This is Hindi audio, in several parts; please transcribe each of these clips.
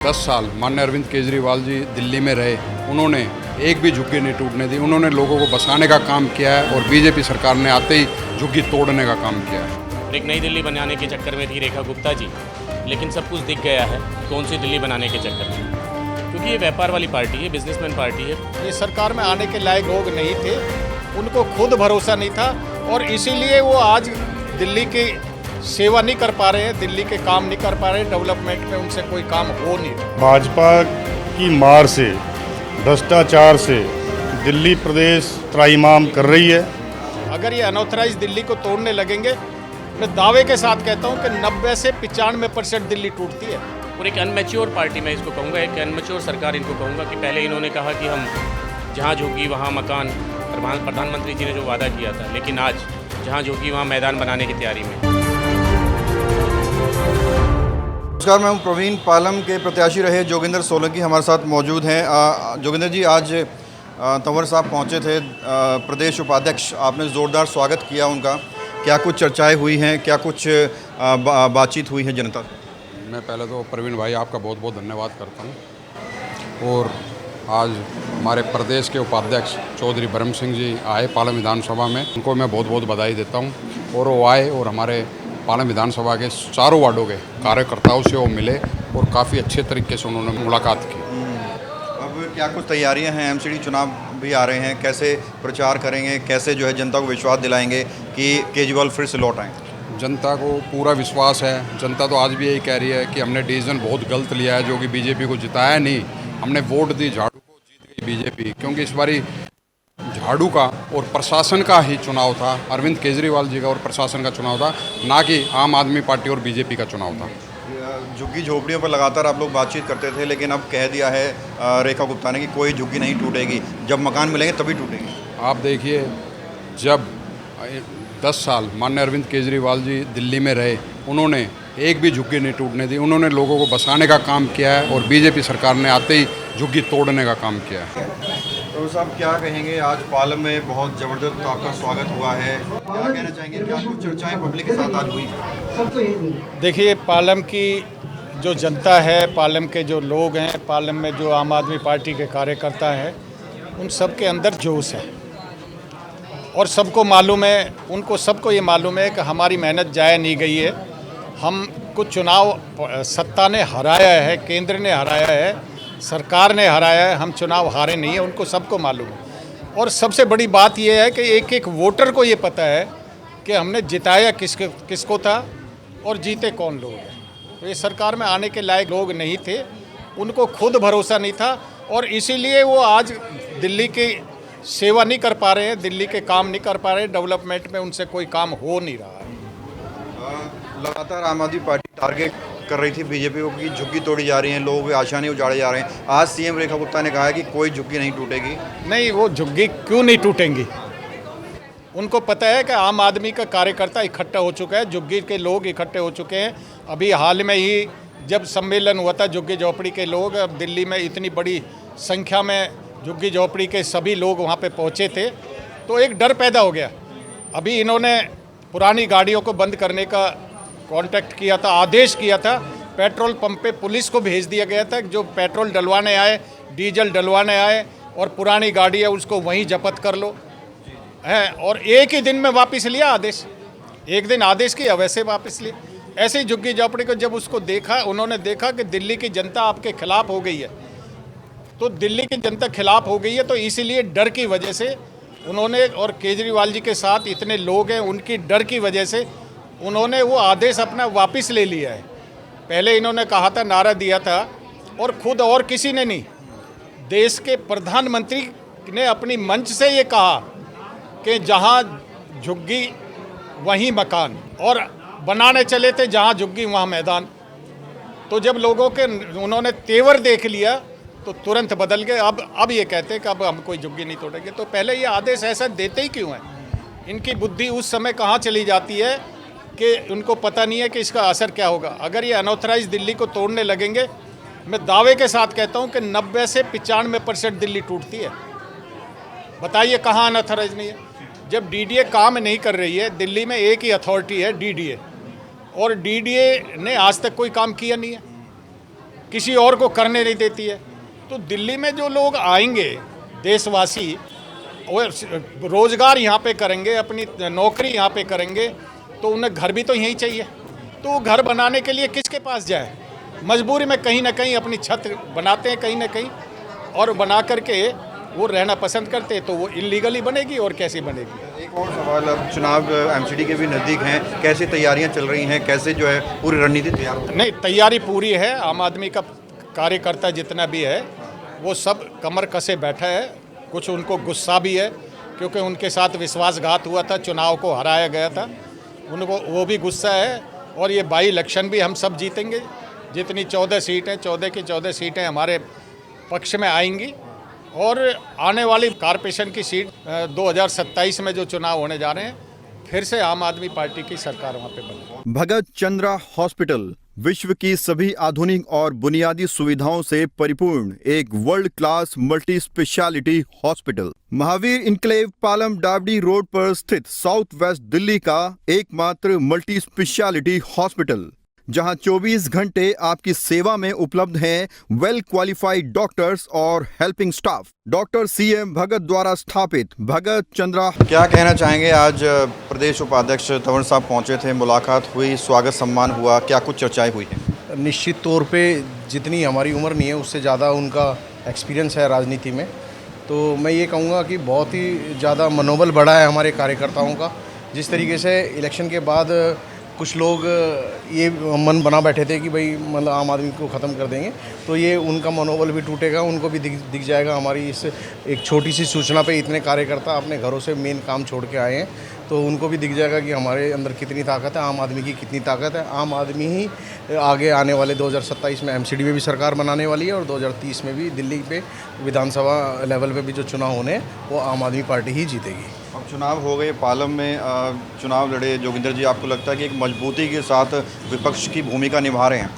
10 साल माननीय अरविंद केजरीवाल जी दिल्ली में रहे, उन्होंने एक भी झुग्गी नहीं टूटने दी। उन्होंने लोगों को बसाने का काम किया है और बीजेपी सरकार ने आते ही झुग्गी तोड़ने का काम किया है। एक नई दिल्ली बनाने के चक्कर में थी रेखा गुप्ता जी, लेकिन सब कुछ दिख गया है कौन सी दिल्ली बनाने के चक्कर में, क्योंकि ये व्यापार वाली पार्टी है, बिजनेसमैन पार्टी है। ये सरकार में आने के लायक लोग नहीं थे, उनको खुद भरोसा नहीं था और इसीलिए वो आज दिल्ली की सेवा नहीं कर पा रहे हैं, दिल्ली के काम नहीं कर पा रहे हैं, डेवलपमेंट में उनसे कोई काम हो नहीं रहा। भाजपा की मार से, भ्रष्टाचार से दिल्ली प्रदेश त्राहिमाम कर रही है। अगर ये अनऑथराइज दिल्ली को तोड़ने लगेंगे, मैं दावे के साथ कहता हूँ कि 90 से 95% दिल्ली टूटती है। और एक अनमेच्योर पार्टी मैं इसको कहूँगा, एक अनमेच्योर सरकार इनको कहूँगा कि पहले इन्होंने कहा कि हम जहाँ झुग्गी वहाँ मकान, प्रधानमंत्री जी ने जो वादा किया था, लेकिन आज जहाँ झुग्गी वहाँ मैदान बनाने की तैयारी में। नमस्कार, मैं हूं प्रवीण। पालम के प्रत्याशी रहे जोगिंदर सोलंकी हमारे साथ मौजूद हैं। जोगिंदर जी, आज तंवर साहब पहुंचे थे, प्रदेश उपाध्यक्ष, आपने ज़ोरदार स्वागत किया उनका। क्या कुछ चर्चाएं हुई हैं, क्या कुछ बातचीत हुई है जनता से? मैं पहले तो प्रवीण भाई आपका बहुत बहुत धन्यवाद करता हूँ। और आज हमारे प्रदेश के उपाध्यक्ष चौधरी ब्रह्म सिंह जी आए पालम विधानसभा में, उनको मैं बहुत बहुत बधाई देता हूँ। और वो आए और हमारे पालम विधानसभा के चारों वार्डों के कार्यकर्ताओं से वो मिले और काफ़ी अच्छे तरीके से उन्होंने मुलाकात की। अब क्या कुछ तैयारियां हैं? एमसीडी चुनाव भी आ रहे हैं, कैसे प्रचार करेंगे, कैसे जो है जनता को विश्वास दिलाएंगे कि केजरीवाल फिर से लौट आएँ? जनता को पूरा विश्वास है। जनता तो आज भी यही कह रही है कि हमने डिसीजन बहुत गलत लिया है, जो कि बीजेपी को जिताया नहीं, हमने वोट दी झाड़ू को, जीत गई बीजेपी। क्योंकि इस बारी झाड़ू का और प्रशासन का ही चुनाव था, अरविंद केजरीवाल जी का और प्रशासन का चुनाव था, ना कि आम आदमी पार्टी और बीजेपी का चुनाव था। झुग्गी झोपड़ियों पर लगातार आप लोग बातचीत करते थे, लेकिन अब कह दिया है रेखा गुप्ता ने कि कोई झुग्गी नहीं टूटेगी, जब मकान मिलेंगे तभी टूटेगी। आप देखिए, जब 10 साल माननीय अरविंद केजरीवाल जी दिल्ली में रहे, उन्होंने एक भी झुग्गी नहीं टूटने दी। उन्होंने लोगों को बसाने का काम किया है और बीजेपी सरकार ने आते ही झुग्गी तोड़ने का काम किया है। तो साहब, क्या कहेंगे? आज पालम में बहुत ज़बरदस्त आपका स्वागत हुआ है, क्या कहना चाहेंगे? क्या कुछ चर्चाएं पब्लिक के साथ आज हुई? देखिए, पालम की जो जनता है, पालम के जो लोग हैं, पालम में जो आम आदमी पार्टी के कार्यकर्ता हैं, उन सब के अंदर जोश है और सबको मालूम है, उनको सबको ये मालूम है कि हमारी मेहनत जाया नहीं गई है। हम कुछ चुनाव सत्ता ने हराया है, केंद्र ने हराया है, सरकार ने हराया है, हम चुनाव हारे नहीं है, उनको सबको मालूम है। और सबसे बड़ी बात यह है कि एक एक वोटर को ये पता है कि हमने जिताया किसको था और जीते कौन लोग हैं। तो ये सरकार में आने के लायक लोग नहीं थे, उनको खुद भरोसा नहीं था और इसीलिए वो आज दिल्ली की सेवा नहीं कर पा रहे हैं, दिल्ली के काम नहीं कर पा रहे हैं, डेवलपमेंट में उनसे कोई काम हो नहीं रहा है। लगातार आम आदमी पार्टी टारगेट कर रही थी बीजेपी को कि झुग्गी तोड़ी जा रही है, लोगों के आशा नहीं उजाड़े जा रहे हैं। आज सीएम रेखा गुप्ता ने कहा है कि कोई झुग्गी नहीं टूटेगी। नहीं, वो झुग्गी क्यों नहीं टूटेंगी? उनको पता है कि आम आदमी का कार्यकर्ता इकट्ठा हो चुका है, झुग्गी के लोग इकट्ठे हो चुके हैं। अभी हाल में ही जब सम्मेलन हुआ था झुग्गी झोपड़ी के लोग, अब दिल्ली में इतनी बड़ी संख्या में झुग्गी झोपड़ी के सभी लोग वहाँ पे पहुँचे थे, तो एक डर पैदा हो गया। अभी इन्होंने पुरानी गाड़ियों को बंद करने का कांटेक्ट किया था, आदेश किया था, पेट्रोल पंप पे पुलिस को भेज दिया गया था, जो पेट्रोल डलवाने आए, डीजल डलवाने आए और पुरानी गाड़ी है उसको वहीं जब्त कर लो है। और एक ही दिन में वापस लिया आदेश, एक दिन आदेश किया वैसे वापस लिए। ऐसे ही झुग्गी झोपड़ी को जब उसको देखा, उन्होंने देखा कि दिल्ली की जनता आपके खिलाफ हो गई है, तो दिल्ली की जनता खिलाफ हो गई है, तो इसीलिए डर की वजह से उन्होंने, और केजरीवाल जी के साथ इतने लोग हैं, उनकी डर की वजह से उन्होंने वो आदेश अपना वापस ले लिया है। पहले इन्होंने कहा था, नारा दिया था, और खुद और किसी ने नहीं, देश के प्रधानमंत्री ने अपनी मंच से ये कहा कि जहाँ झुग्गी वहीं मकान, और बनाने चले थे जहाँ झुग्गी वहाँ मैदान। तो जब लोगों के उन्होंने तेवर देख लिया तो तुरंत बदल गए। अब ये कहते हैं कि अब हम कोई झुग्गी नहीं तोड़ेंगे। तो पहले ये आदेश ऐसा देते ही क्यों हैं? इनकी बुद्धि उस समय कहाँ चली जाती है कि उनको पता नहीं है कि इसका असर क्या होगा। अगर ये अनऑथराइज दिल्ली को तोड़ने लगेंगे, मैं दावे के साथ कहता हूँ कि 90 से 95% दिल्ली टूटती है। बताइए कहाँ अनऑथराइज नहीं है? जब डीडीए काम नहीं कर रही है, दिल्ली में एक ही अथॉरिटी है डीडीए, और डीडीए ने आज तक कोई काम किया नहीं है। किसी और को करने नहीं देती है। तो दिल्ली में जो लोग आएंगे देशवासी, वो रोज़गार यहाँ पे करेंगे, अपनी नौकरी यहाँ पे करेंगे, तो उन्हें घर भी तो यहीं चाहिए। तो घर बनाने के लिए किसके पास जाए? मजबूरी में कहीं ना कहीं अपनी छत बनाते हैं कहीं ना कहीं, और बना करके वो रहना पसंद करते हैं। तो वो इलीगली बनेगी और कैसे बनेगी? एक और सवाल, अब चुनाव एमसीडी के भी नज़दीक हैं, कैसे तैयारियां चल रही हैं, कैसे जो है पूरी रणनीति तैयार हो? नहीं, तैयारी पूरी है। आम आदमी का कार्यकर्ता जितना भी है वो सब कमर कसे बैठा है। कुछ उनको गुस्सा भी है क्योंकि उनके साथ विश्वासघात हुआ था, चुनाव को हराया गया था, उनको वो भी गुस्सा है। और ये बाई इलेक्शन भी हम सब जीतेंगे। जितनी 14 सीटें, 14 की 14 सीटें हमारे पक्ष में आएंगी। और आने वाली कॉरपोरेशन की सीट 2027 में जो चुनाव होने जा रहे हैं, फिर से आम आदमी पार्टी की सरकार वहाँ पे बनेगी। भगत चंद्रा हॉस्पिटल विश्व की सभी आधुनिक और बुनियादी सुविधाओं से परिपूर्ण एक world class multi speciality hospital, Mahavir enclave Palam Dabri road पर स्थित साउथ वेस्ट दिल्ली का एकमात्र मल्टी स्पेशलिटी हॉस्पिटल, जहां 24 घंटे आपकी सेवा में उपलब्ध हैं वेल क्वालिफाइड डॉक्टर्स और हेल्पिंग स्टाफ। डॉक्टर सीएम भगत द्वारा स्थापित भगत चंद्रा। क्या कहना चाहेंगे? आज प्रदेश उपाध्यक्ष तंवर साहब पहुंचे थे, मुलाकात हुई, स्वागत सम्मान हुआ, क्या कुछ चर्चाएं हुई हैं? निश्चित तौर पे जितनी हमारी उम्र नहीं है उससे ज़्यादा उनका एक्सपीरियंस है राजनीति में। तो मैं ये कहूँगा कि बहुत ही ज़्यादा मनोबल बढ़ा है हमारे कार्यकर्ताओं का। जिस तरीके से इलेक्शन के बाद कुछ लोग ये मन बना बैठे थे कि भाई मतलब आम आदमी को ख़त्म कर देंगे, तो ये उनका मनोबल भी टूटेगा। उनको भी दिख जाएगा हमारी इस एक छोटी सी सूचना पे इतने कार्यकर्ता अपने घरों से मेन काम छोड़ के आए हैं, तो उनको भी दिख जाएगा कि हमारे अंदर कितनी ताकत है, आम आदमी की कितनी ताकत है। आम आदमी ही आगे आने वाले 2027 में एमसीडी में भी सरकार बनाने वाली है, और 2030 में भी दिल्ली पे विधानसभा लेवल पे भी जो चुनाव होने हैं वो आम आदमी पार्टी ही जीतेगी। अब चुनाव हो गए, पालम में चुनाव लड़े जोगिंदर जी, आपको लगता है कि एक मजबूती के साथ विपक्ष की भूमिका निभा रहे हैं?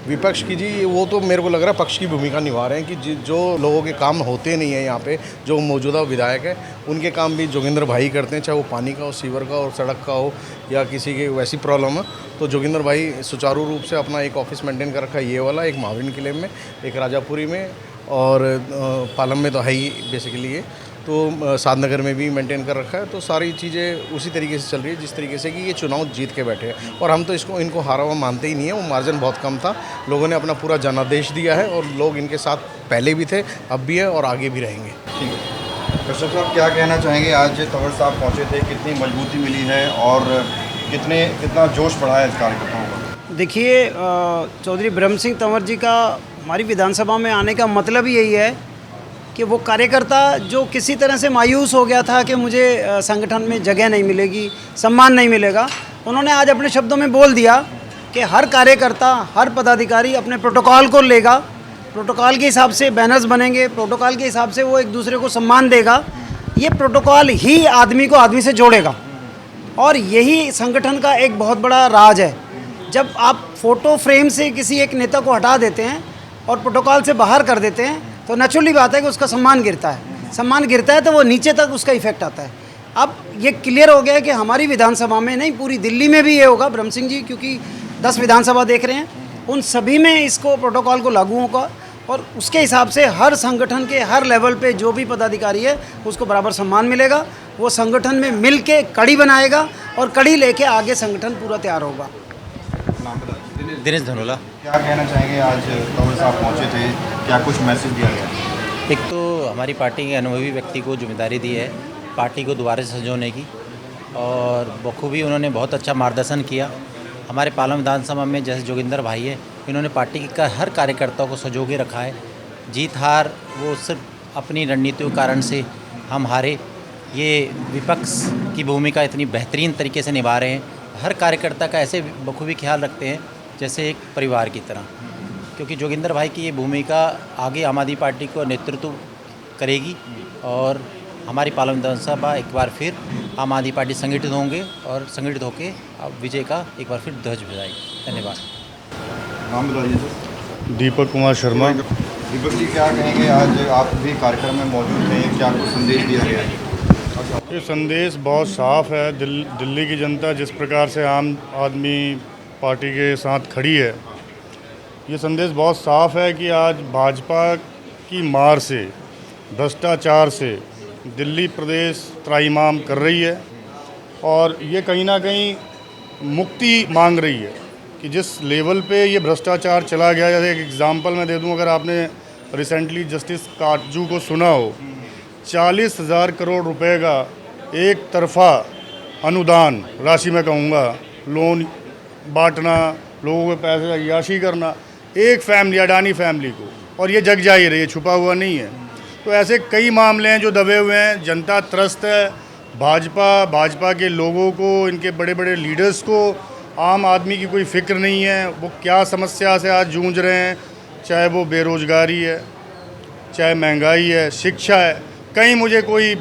विपक्ष की जी, वो तो मेरे को लग रहा है पक्ष की भूमिका निभा रहे हैं कि जो लोगों के काम होते नहीं है यहाँ पे, जो मौजूदा विधायक है उनके काम भी जोगिंदर भाई करते हैं, चाहे वो पानी का हो, सीवर का और सड़क का हो, या किसी की वैसी प्रॉब्लम है तो जोगिंदर भाई सुचारू रूप से अपना एक ऑफिस मेंटेन कर रखा है, ये वाला, एक महावीर किले में, एक राजापुरी में, और पालम में तो है ही बेसिकली ये, तो सादनगर में भी मेंटेन कर रखा है। तो सारी चीज़ें उसी तरीके से चल रही है जिस तरीके से कि ये चुनाव जीत के बैठे हैं। और हम तो इनको हारा हुआ मानते ही नहीं है। वो मार्जिन बहुत कम था, लोगों ने अपना पूरा जनादेश दिया है और लोग इनके साथ पहले भी थे, अब भी है और आगे भी रहेंगे। ठीक है, कश्यप साहब क्या कहना चाहेंगे? आज तंवर साहब पहुँचे थे, कितनी मजबूती मिली है और कितना जोश बढ़ा है इस कार्यकर्ताओं का? देखिए, चौधरी ब्रह्म सिंह तंवर जी का हमारी विधानसभा में आने का मतलब ही यही है कि वो कार्यकर्ता जो किसी तरह से मायूस हो गया था कि मुझे संगठन में जगह नहीं मिलेगी, सम्मान नहीं मिलेगा, उन्होंने आज अपने शब्दों में बोल दिया कि हर कार्यकर्ता, हर पदाधिकारी अपने प्रोटोकॉल को लेगा, प्रोटोकॉल के हिसाब से बैनर्स बनेंगे, प्रोटोकॉल के हिसाब से वो एक दूसरे को सम्मान देगा। ये प्रोटोकॉल ही आदमी को आदमी से जोड़ेगा, और यही संगठन का एक बहुत बड़ा राज है। जब आप फ़ोटो फ्रेम से किसी एक नेता को हटा देते हैं और प्रोटोकॉल से बाहर कर देते हैं, तो नेचुरली बात है कि उसका सम्मान गिरता है। सम्मान गिरता है तो वो नीचे तक उसका इफेक्ट आता है। अब ये क्लियर हो गया है कि हमारी विधानसभा में नहीं, पूरी दिल्ली में भी ये होगा ब्रह्म सिंह जी, क्योंकि 10 विधानसभा देख रहे हैं, उन सभी में इसको प्रोटोकॉल को लागू होगा, और उसके हिसाब से हर संगठन के हर लेवल पे जो भी पदाधिकारी है उसको बराबर सम्मान मिलेगा। वो संगठन में मिल के कड़ी बनाएगा और कड़ी लेके आगे संगठन पूरा तैयार होगा। दिनेश धनोला। क्या कहना चाहेंगे? आज तंवर साहब पहुँचे थे, क्या कुछ मैसेज दिया गया? एक तो हमारी पार्टी के अनुभवी व्यक्ति को जिम्मेदारी दी है पार्टी को दोबारा से सजोने की, और बखूबी उन्होंने बहुत अच्छा मार्गदर्शन किया। हमारे पालम विधानसभा में जैसे जोगिंदर भाई है, इन्होंने पार्टी का हर कार्यकर्ता को सजो के रखा है। जीत हार वो सिर्फ अपनी रणनीतियों के कारण से हम हारे, ये विपक्ष की भूमिका इतनी बेहतरीन तरीके से निभा रहे हैं। हर कार्यकर्ता का ऐसे बखूबी ख्याल रखते हैं जैसे एक परिवार की तरह, क्योंकि जोगिंदर भाई की ये भूमिका आगे आम आदमी पार्टी को नेतृत्व करेगी, और हमारी पालम विधानसभा एक बार फिर आम आदमी पार्टी संगठित होंगे और संगठित होकर विजय का एक बार फिर ध्वज फहराएगी। धन्यवाद। नाम बताइए सर। दीपक कुमार शर्मा। दीपक जी क्या कहेंगे? आज आप भी कार्यक्रम में मौजूद थे, क्या कुछ संदेश दिया गया है? ये संदेश बहुत साफ है। दिल्ली की जनता जिस प्रकार से आम आदमी पार्टी के साथ खड़ी है, ये संदेश बहुत साफ है कि आज भाजपा की मार से, भ्रष्टाचार से दिल्ली प्रदेश त्राहिमाम कर रही है और ये कहीं ना कहीं मुक्ति मांग रही है कि जिस लेवल पे ये भ्रष्टाचार चला गया। जैसे एक एग्जांपल मैं दे दूं, अगर आपने रिसेंटली जस्टिस काटजू को सुना हो, 40,000 करोड़ रुपए का एक तरफा अनुदान राशि मैं कहूँगा, लोन बांटना, लोगों के पैसे अय्याशी करना एक फैमिली, अडानी फैमिली को, और ये जग जा ही रही है, छुपा हुआ नहीं है। तो ऐसे कई मामले हैं जो दबे हुए हैं। जनता त्रस्त है। भाजपा के लोगों को, इनके बड़े बड़े लीडर्स को आम आदमी की कोई फिक्र नहीं है। वो क्या समस्या से आज जूझ रहे हैं, चाहे वो बेरोजगारी है, चाहे महंगाई है, शिक्षा है, कहीं मुझे कोई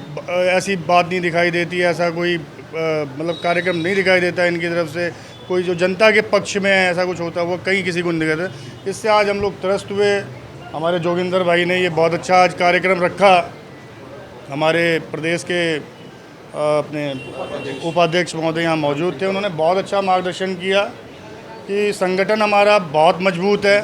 ऐसी बात नहीं दिखाई देती है, ऐसा कोई मतलब कार्यक्रम नहीं दिखाई देता है इनकी तरफ से, कोई जो जनता के पक्ष में है ऐसा कुछ होता है वो कहीं किसी को नहीं दिखाई देता। इससे आज हम लोग त्रस्त हुए। हमारे जोगिंदर भाई ने ये बहुत अच्छा आज कार्यक्रम रखा। हमारे प्रदेश के अपने उपाध्यक्ष महोदय यहाँ मौजूद थे, उन्होंने बहुत अच्छा मार्गदर्शन किया कि संगठन हमारा बहुत मजबूत है।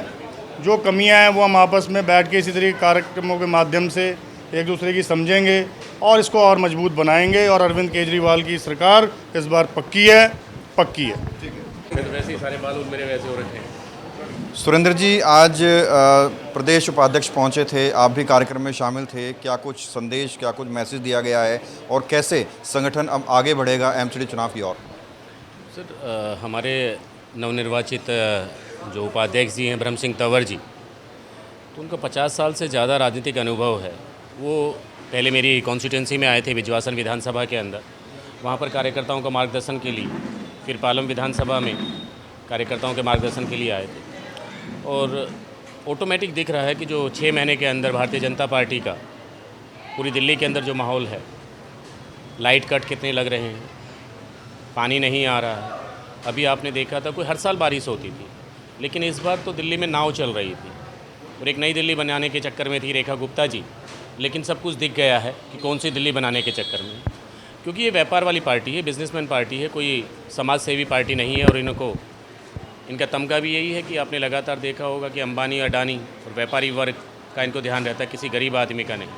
जो कमियां हैं वो हम आपस में बैठ के इसी तरह के कार्यक्रमों के माध्यम से एक दूसरे की समझेंगे और इसको और मजबूत बनाएंगे। और अरविंद केजरीवाल की सरकार इस बार पक्की है। वैसे ही सारे बाल मेरे वैसे हो रखे हैं। सुरेंद्र जी, आज प्रदेश उपाध्यक्ष पहुंचे थे, आप भी कार्यक्रम में शामिल थे। क्या कुछ संदेश, क्या कुछ मैसेज दिया गया है और कैसे संगठन अब आगे बढ़ेगा एमसीडी चुनाव की ओर? सर, हमारे नवनिर्वाचित जो उपाध्यक्ष जी हैं ब्रह्म सिंह तंवर जी, तो उनका 50 साल से ज़्यादा राजनीतिक अनुभव है। वो पहले मेरी कॉन्स्टिट्यूंसी में आए थे विजयवासन विधानसभा के अंदर, वहाँ पर कार्यकर्ताओं का मार्गदर्शन के लिए, फिर पालम विधानसभा में कार्यकर्ताओं के मार्गदर्शन के लिए आए थे। और ऑटोमेटिक दिख रहा है कि जो 6 महीने के अंदर भारतीय जनता पार्टी का पूरी दिल्ली के अंदर जो माहौल है, लाइट कट कितने लग रहे हैं, पानी नहीं आ रहा है। अभी आपने देखा था कोई हर साल बारिश होती थी, लेकिन इस बार तो दिल्ली में नाव चल रही थी और एक नई दिल्ली बनाने के चक्कर में थी रेखा गुप्ता जी, लेकिन सब कुछ दिख गया है कि कौन सी दिल्ली बनाने के चक्कर में, क्योंकि ये व्यापार वाली पार्टी है, बिजनेसमैन पार्टी है, कोई समाज सेवी पार्टी नहीं है। और इनको इनका तमगा भी यही है कि आपने लगातार देखा होगा कि अंबानी, अडानी और व्यापारी वर्ग का इनको ध्यान रहता है, किसी गरीब आदमी का नहीं।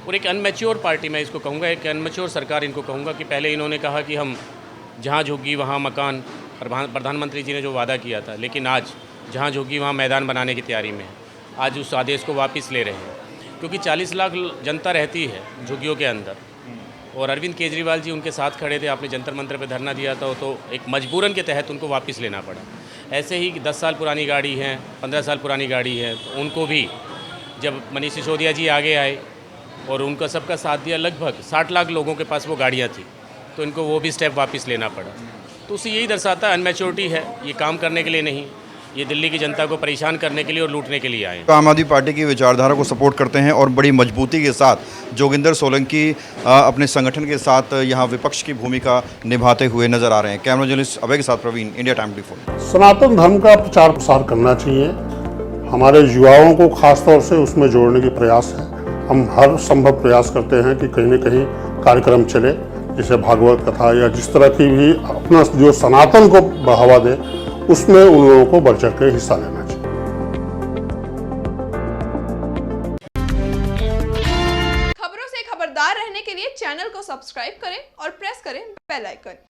और एक अनमेच्योर पार्टी, मैं इसको कहूँगा, एक अनमेच्योर सरकार इनको कहूँगा कि पहले इन्होंने कहा कि हम जहाँ झुग्गी वहाँ मकान, प्रधानमंत्री जी ने जो वादा किया था, लेकिन आज जहाँ झुग्गी वहाँ मैदान बनाने की तैयारी में है। आज उस आदेश को वापस ले रहे हैं, क्योंकि 40 लाख जनता रहती है झुग्गियों के अंदर और अरविंद केजरीवाल जी उनके साथ खड़े थे। आपने जंतर मंतर पे धरना दिया था, तो एक मजबूरन के तहत उनको वापस लेना पड़ा। ऐसे ही 10 साल पुरानी गाड़ी है, 15 साल पुरानी गाड़ी है, तो उनको भी जब मनीष सिसोदिया जी आगे आए और उनका सबका साथ दिया, लगभग 60 लाख लोगों के पास वो गाड़ियाँ थी, तो इनको वो भी स्टेप वापस लेना पड़ा। तो उससे यही दर्शाता है अनमेच्योरिटी है, ये काम करने के लिए नहीं, ये दिल्ली की जनता को परेशान करने के लिए और लूटने के लिए आए। आम आदमी पार्टी की विचारधारा को सपोर्ट करते हैं और बड़ी मजबूती के साथ जोगिंदर सोलंकी अपने संगठन के साथ यहाँ विपक्ष की भूमिका निभाते हुए नजर आ रहे हैं। कैमरा जर्नलिस्ट अभय के साथ प्रवीण, इंडिया टाइम 24। सनातन धर्म का प्रचार प्रसार करना चाहिए। हमारे युवाओं को खास तौर से उसमें जोड़ने की प्रयास है। हम हर संभव प्रयास करते हैं कि कहीं न कहीं कार्यक्रम चले, जैसे भागवत कथा या जिस तरह की भी अपना जो सनातन को बढ़ावा दे, उसमें उन लोगों को बढ़ चढ़ के हिस्सा लेना चाहिए। खबरों से खबरदार रहने के लिए चैनल को सब्सक्राइब करें और प्रेस करें बेल आइकन।